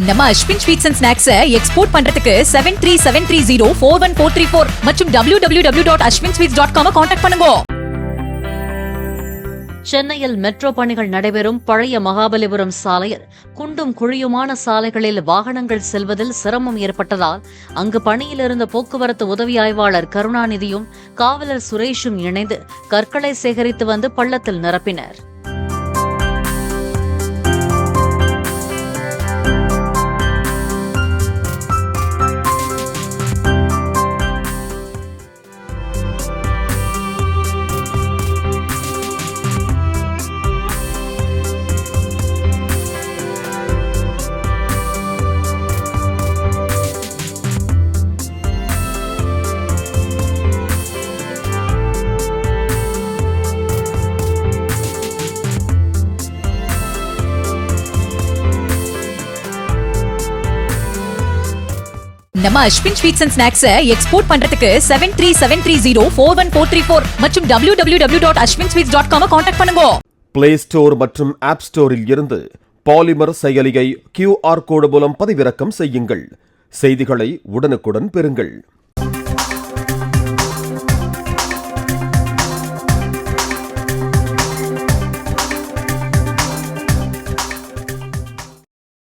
நம்ம Ashwin sweets and snacks export பண்றதுக்கு 7373041434 மற்றும் www.ashwinsweets.com கான்டாக்ட் பண்ணுங்க. சென்னையில் மெட்ரோ பணிகள் நடைபெறும் பழைய மகாபலிபுரம் சாலையில் குண்டும் குழியுமான சாலைகளில் வாகனங்கள் செல்வதில் சிரமம் ஏற்பட்டதால் அங்கு பணியில் இருந்த போக்குவரத்து உதவி ஆய்வாளர் கருணாநிதியும் காவலர் சுரேஷும் இணைந்து கற்களை சேகரித்து வந்து பள்ளத்தில் நிரப்பினர். நம்ம Ashwin sweets and snacks export பண்றதுக்கு 7373041434 மற்றும் www.ashwinsweets.com கான்டாக்ட் பண்ணுங்க. பிளே ஸ்டோர் மற்றும் ஆப் ஸ்டோரில் இருந்து பாலிமர் செயலியை QR கோடு மூலம் பதிவிறக்கம் செய்யுங்கள். செய்திகளை உடனுக்குடன் பெறுங்கள்.